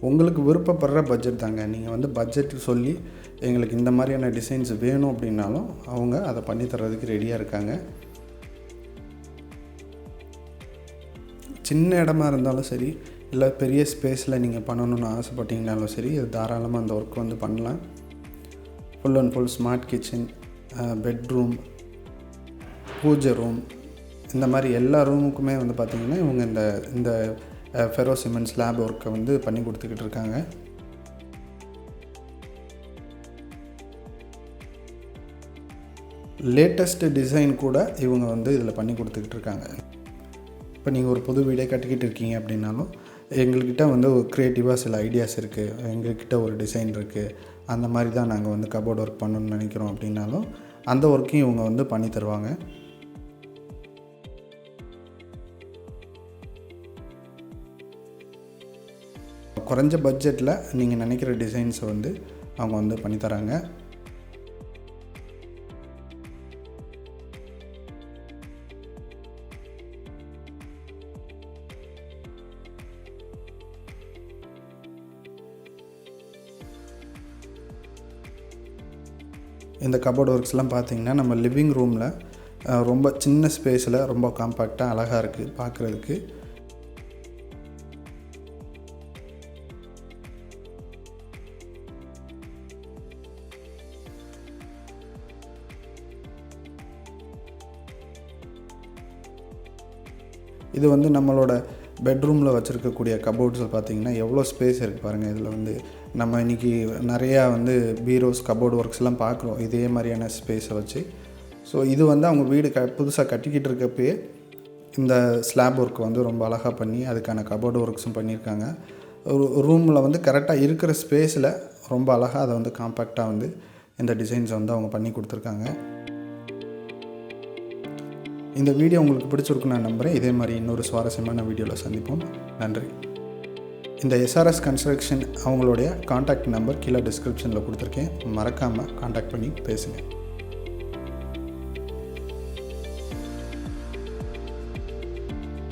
உங்களுக்கு விருப்பப்படுற பட்ஜெட் தாங்க. நீங்கள் வந்து பட்ஜெட் சொல்லி எங்களுக்கு இந்த மாதிரியான டிசைன்ஸ் வேணும் அப்படின்னாலும் அவங்க அதை பண்ணி தர்றதுக்கு ரெடியாக இருக்காங்க. சின்ன இடமா இருந்தாலும் சரி, இல்லை பெரிய ஸ்பேஸில் நீங்கள் பண்ணணுன்னு ஆசைப்பட்டீங்கனாலும் சரி, இது தாராளமாக அந்த ஒர்க் வந்து பண்ணலாம். Full and full smart kitchen, bedroom, பூஜை ரூம், இந்த மாதிரி எல்லா ரூமுக்குமே வந்து பார்த்திங்கன்னா இவங்க இந்த ஃபெரோ சிமெண்ட் ஸ்லாப் ஒர்க்கை வந்து பண்ணி கொடுத்துக்கிட்டு இருக்காங்க. லேட்டஸ்ட் டிசைன் கூட இவங்க வந்து இதில் பண்ணி கொடுத்துக்கிட்டு இருக்காங்க. இப்போ நீங்கள் ஒரு புது வீடே கட்டிக்கிட்டு இருக்கீங்க அப்படின்னாலும் எங்கள்கிட்ட வந்து ஒரு க்ரியேட்டிவாக சில ஐடியாஸ் இருக்குது, எங்கள்கிட்ட ஒரு டிசைன் இருக்குது, அந்த மாதிரி தான் நாங்கள் வந்து கபோர்ட் ஒர்க் பண்ணணும்னு நினைக்கிறோம் அப்படின்னாலும் அந்த ஒர்க்கையும் இவங்க வந்து பண்ணி தருவாங்க. குறைஞ்ச பட்ஜெட்டில் நீங்கள் நினைக்கிற டிசைன்ஸை வந்து அவங்க வந்து பண்ணித்தராங்க. இந்த கபோர்ட் ஒர்க்ஸ்லாம் பார்த்திங்கன்னா நம்ம லிவிங் ரூமில் ரொம்ப சின்ன ஸ்பேஸில் ரொம்ப காம்பேக்டாக அழகாக இருக்குது பார்க்குறதுக்கு. இது வந்து நம்மளோட பெட்ரூமில் வச்சுருக்கக்கூடிய கபோர்ட்ஸில் பார்த்திங்கன்னா எவ்வளோ ஸ்பேஸ் இருக்குது பாருங்கள். இதில் வந்து நம்ம இன்றைக்கி நிறையா வந்து பீரோஸ், கபோர்டு ஒர்க்ஸ்லாம் பார்க்குறோம் இதே மாதிரியான ஸ்பேஸை வச்சு. ஸோ இது வந்து அவங்க வீடு புதுசாக கட்டிக்கிட்டு இருக்கப்பயே இந்த ஸ்லாப் ஒர்க் வந்து ரொம்ப அழகாக பண்ணி அதுக்கான கபோர்டு ஒர்க்ஸும் பண்ணியிருக்காங்க. ஒரு ரூமில் வந்து கரெக்டாக இருக்கிற ஸ்பேஸில் ரொம்ப அழகாக அதை வந்து காம்பேக்டாக வந்து இந்த டிசைன்ஸை வந்து அவங்க பண்ணி கொடுத்துருக்காங்க. இந்த வீடியோ உங்களுக்கு பிடிச்சிருக்குன்னு நான் நம்புகிறேன். இதே மாதிரி இன்னொரு சுவாரஸ்யமான வீடியோவில் சந்திப்போம். நன்றி. இந்த எஸ்ஆர்எஸ் கன்ஸ்ட்ரக்ஷன் அவங்களுடைய காண்டாக்ட் நம்பர் கீழே டிஸ்கிரிப்ஷனில் கொடுத்துருக்கேன். மறக்காமல் காண்டாக்ட் பண்ணி பேசுங்க.